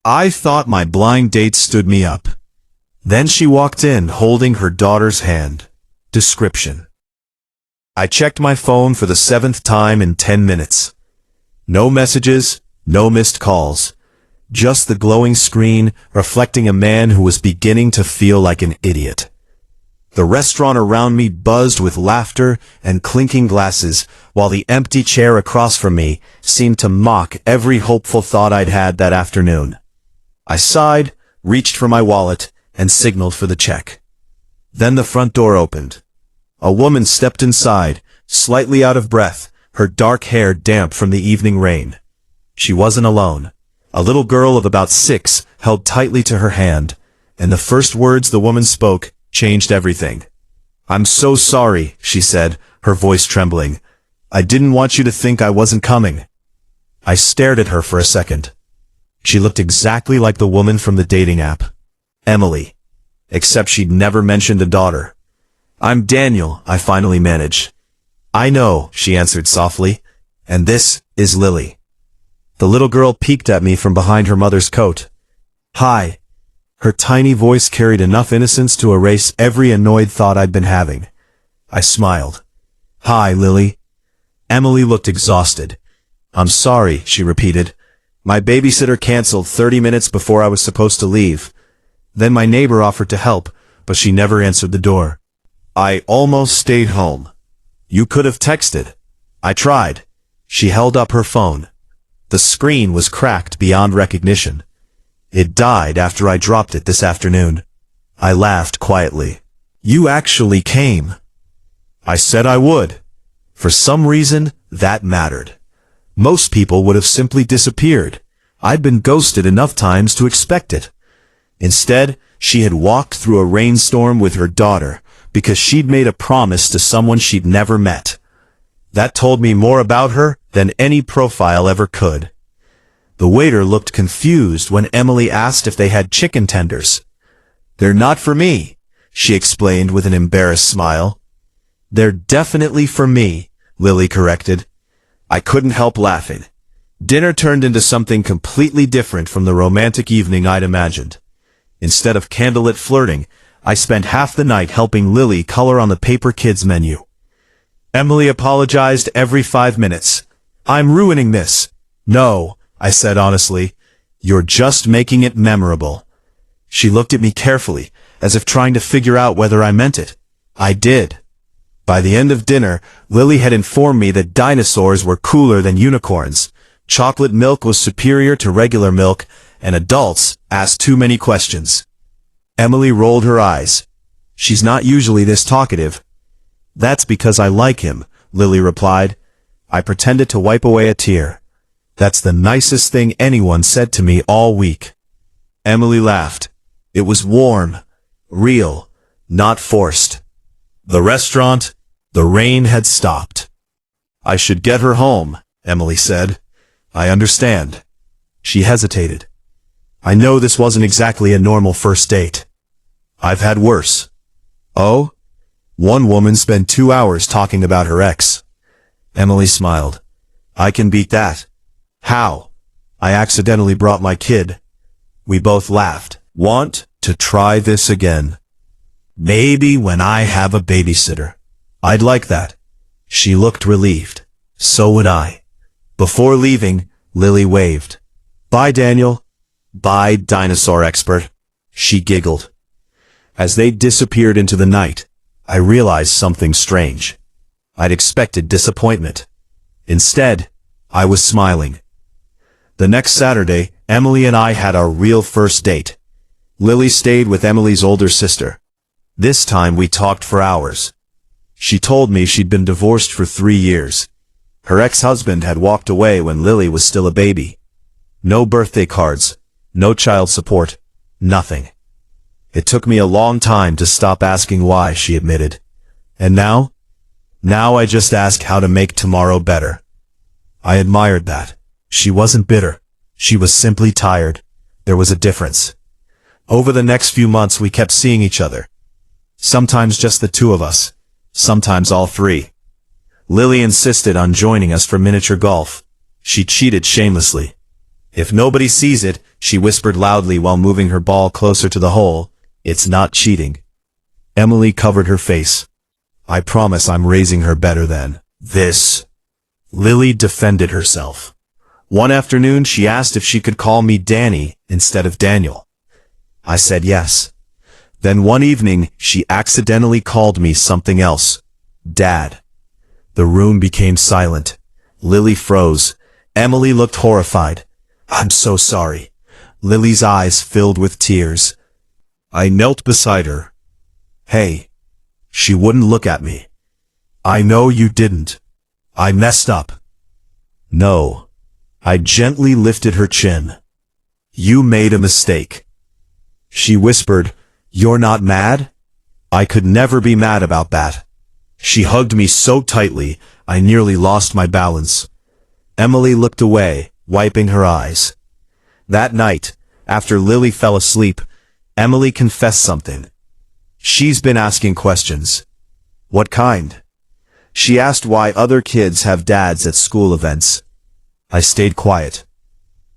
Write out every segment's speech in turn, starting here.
I thought my blind date stood me up. Then she walked in holding her daughter's hand. Description: I checked my phone for the 7th time in 10 minutes. No messages, no missed calls. Just the glowing screen reflecting a man who was beginning to feel like an idiot. The restaurant around me buzzed with laughter and clinking glasses, while the empty chair across from me seemed to mock every hopeful thought I'd had that afternoon. I sighed, reached for my wallet, and signaled for the check. Then the front door opened. A woman stepped inside, slightly out of breath, her dark hair damp from the evening rain. She wasn't alone. A little girl of about 6 held tightly to her hand, and the first words the woman spoke changed everything. "I'm so sorry," she said, her voice trembling. "I didn't want you to think I wasn't coming." I stared at her for a second. She looked exactly like the woman from the dating app. Emily. Except she'd never mentioned a daughter. "I'm Daniel," I finally managed. "I know," she answered softly. "And this is Lily." The little girl peeked at me from behind her mother's coat. "Hi." Her tiny voice carried enough innocence to erase every annoyed thought I'd been having. I smiled. "Hi, Lily." Emily looked exhausted. "I'm sorry," she repeated. "My babysitter canceled 30 minutes before I was supposed to leave. Then my neighbor offered to help, but she never answered the door. I almost stayed home. You could have texted." I tried. She held up her phone. The screen was cracked beyond recognition. It died after I dropped it this afternoon. I laughed quietly. "You actually came." I said I would. For some reason, that mattered. Most people would have simply disappeared. I'd been ghosted enough times to expect it. Instead, she had walked through a rainstorm with her daughter because she'd made a promise to someone she'd never met. That told me more about her than any profile ever could. The waiter looked confused when Emily asked if they had chicken tenders. "They're not for me," she explained with an embarrassed smile. "They're definitely for me," Lily corrected. I couldn't help laughing. Dinner turned into something completely different from the romantic evening I'd imagined. Instead of candlelit flirting, I spent half the night helping Lily color on the paper kids menu. Emily apologized every 5 minutes. "I'm ruining this." "No," I said honestly. "You're just making it memorable." She looked at me carefully, as if trying to figure out whether I meant it. I did. By the end of dinner, Lily had informed me that dinosaurs were cooler than unicorns, chocolate milk was superior to regular milk, and adults asked too many questions. Emily rolled her eyes. "She's not usually this talkative." "That's because I like him," Lily replied. I pretended to wipe away a tear. "That's the nicest thing anyone said to me all week." Emily laughed. It was warm, real, not forced. The restaurant, the rain had stopped. "I should get her home," Emily said. "I understand." She hesitated. "I know this wasn't exactly a normal first date. I've had worse." "Oh?" "One woman spent 2 hours talking about her ex." Emily smiled. "I can beat that." "How?" "I accidentally brought my kid." We both laughed. "Want to try this again?" "Maybe when I have a babysitter." "I'd like that." She looked relieved. So would I. Before leaving, Lily waved. "Bye, Daniel." "Bye, dinosaur expert." She giggled. As they disappeared into the night, I realized something strange. I'd expected disappointment. Instead, I was smiling. The next Saturday, Emily and I had our real first date. Lily stayed with Emily's older sister. This time we talked for hours. She told me she'd been divorced for 3 years. Her ex-husband had walked away when Lily was still a baby. No birthday cards, no child support, nothing. It took me a long time to stop asking why, she admitted. And now? Now I just ask how to make tomorrow better. I admired that. She wasn't bitter. She was simply tired. There was a difference. Over the next few months we kept seeing each other. Sometimes just the two of us. Sometimes all three. Lily insisted on joining us for miniature golf. She cheated shamelessly. If nobody sees it, she whispered loudly while moving her ball closer to the hole, it's not cheating. Emily covered her face. I promise I'm raising her better than this. Lily defended herself. One afternoon she asked if she could call me Danny instead of Daniel. I said yes. Then one evening she accidentally called me something else. Dad. The room became silent. Lily froze. Emily looked horrified. I'm so sorry. Lily's eyes filled with tears. I knelt beside her. Hey. She wouldn't look at me. I know you didn't. I messed up. No. I gently lifted her chin. You made a mistake. She whispered, You're not mad? I could never be mad about that. She hugged me so tightly, I nearly lost my balance. Emily looked away, wiping her eyes. That night, after Lily fell asleep, Emily confessed something. She's been asking questions. What kind? She asked why other kids have dads at school events. I stayed quiet.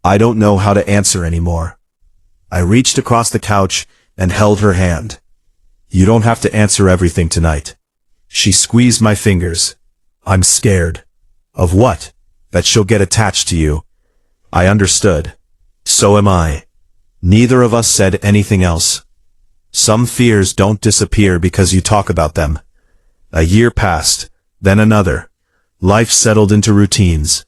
I don't know how to answer anymore. I reached across the couch and held her hand. You don't have to answer everything tonight. She squeezed my fingers. I'm scared. Of what? That she'll get attached to you. I understood. So am I. Neither of us said anything else. Some fears don't disappear because you talk about them. A year passed, then another. Life settled into routines.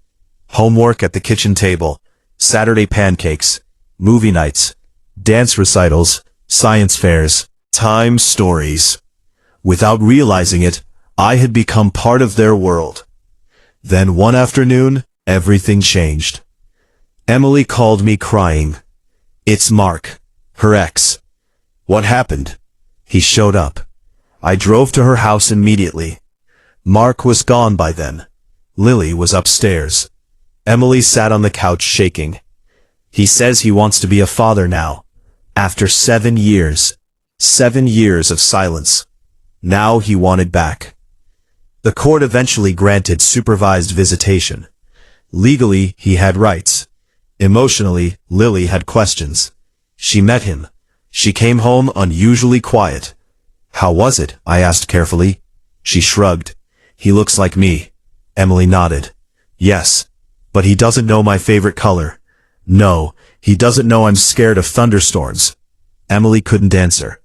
Homework at the kitchen table, Saturday pancakes, movie nights, dance recitals, science fairs, time stories. Without realizing it, I had become part of their world. Then one afternoon, everything changed. Emily called me crying. It's Mark, her ex. What happened? He showed up. I drove to her house immediately. Mark was gone by then. Lily was upstairs. Emily sat on the couch shaking. He says he wants to be a father now. After 7 years. 7 years of silence. Now he wanted back. The court eventually granted supervised visitation. Legally, he had rights. Emotionally, Lily had questions. She met him. She came home unusually quiet. How was it? I asked carefully. She shrugged. He looks like me. Emily nodded. Yes. But he doesn't know my favorite color. No, he doesn't know I'm scared of thunderstorms. Emily couldn't answer.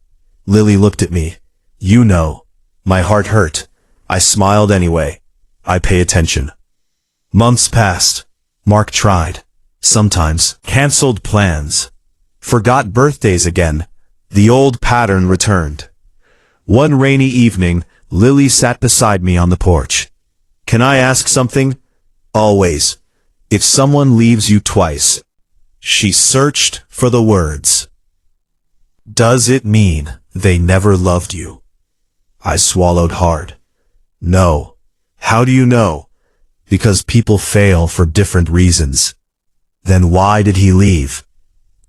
Lily looked at me. You know. My heart hurt. I smiled anyway. I pay attention. Months passed. Mark tried. Sometimes canceled plans. Forgot birthdays again. The old pattern returned. One rainy evening, Lily sat beside me on the porch. Can I ask something? Always. If someone leaves you twice. She searched for the words. Does it mean they never loved you? I swallowed hard. No. How do you know? Because people fail for different reasons. Then why did he leave?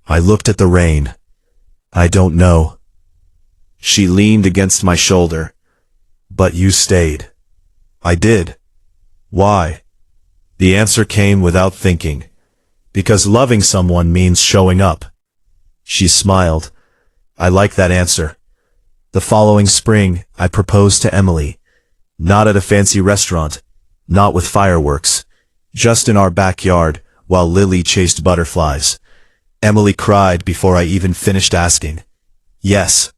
I looked at the rain. I don't know. She leaned against my shoulder. But you stayed. I did. Why? The answer came without thinking. Because loving someone means showing up. She smiled. I like that answer. The following spring, I proposed to Emily. Not at a fancy restaurant. Not with fireworks. Just in our backyard, while Lily chased butterflies. Emily cried before I even finished asking. Yes.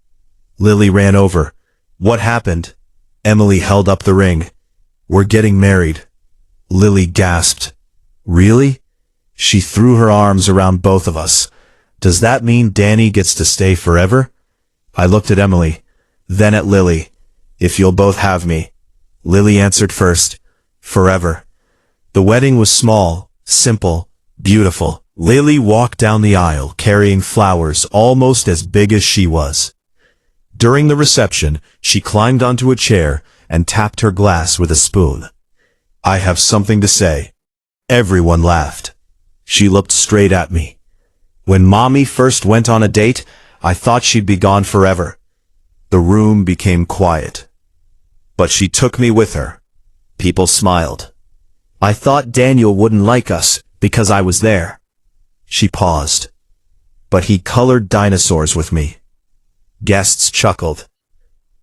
Lily ran over. What happened? Emily held up the ring. We're getting married. Lily gasped. Really? She threw her arms around both of us. Does that mean Danny gets to stay forever? I looked at Emily, then at Lily. If you'll both have me. Lily answered first. Forever. The wedding was small, simple, beautiful. Lily walked down the aisle carrying flowers almost as big as she was. During the reception, she climbed onto a chair and tapped her glass with a spoon. I have something to say. Everyone laughed. She looked straight at me. When Mommy first went on a date, I thought she'd be gone forever. The room became quiet. But she took me with her. People smiled. I thought Daniel wouldn't like us because I was there. She paused. But he colored dinosaurs with me. Guests chuckled.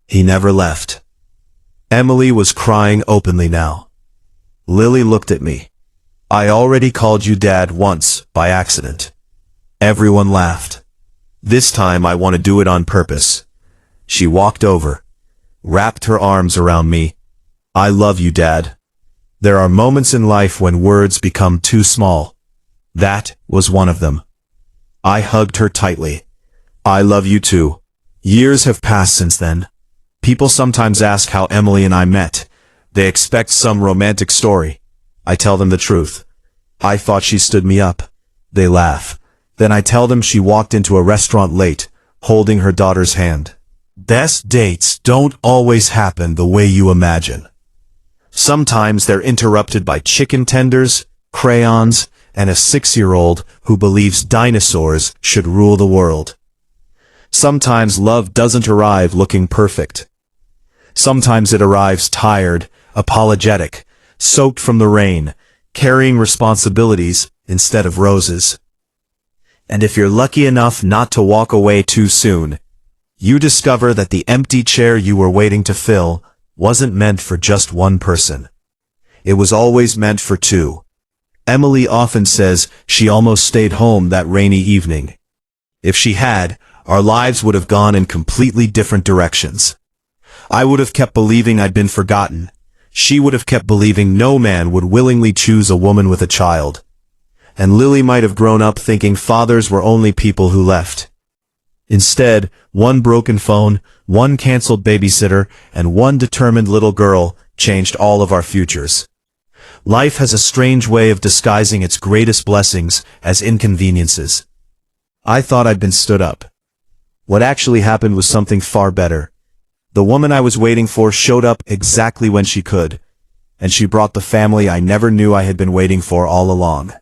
He never left. Emily was crying openly now. Lily looked at me. I already called you Dad once, by accident. Everyone laughed. This time I want to do it on purpose. She walked over, wrapped her arms around me. I love you, Dad. There are moments in life when words become too small. That was one of them. I hugged her tightly. I love you too. Years have passed since then. People sometimes ask how Emily and I met. They expect some romantic story. I tell them the truth. I thought she stood me up. They laugh. Then I tell them she walked into a restaurant late, holding her daughter's hand. Best dates don't always happen the way you imagine. Sometimes they're interrupted by chicken tenders, crayons, and a 6-year-old who believes dinosaurs should rule the world. Sometimes love doesn't arrive looking perfect. Sometimes it arrives tired, apologetic, soaked from the rain, carrying responsibilities instead of roses. And if you're lucky enough not to walk away too soon, you discover that the empty chair you were waiting to fill wasn't meant for just one person. It was always meant for two. Emily often says she almost stayed home that rainy evening. If she had, our lives would have gone in completely different directions. I would have kept believing I'd been forgotten. She would have kept believing no man would willingly choose a woman with a child. And Lily might have grown up thinking fathers were only people who left. Instead, one broken phone, one canceled babysitter, and one determined little girl changed all of our futures. Life has a strange way of disguising its greatest blessings as inconveniences. I thought I'd been stood up. What actually happened was something far better. The woman I was waiting for showed up exactly when she could, and she brought the family I never knew I had been waiting for all along.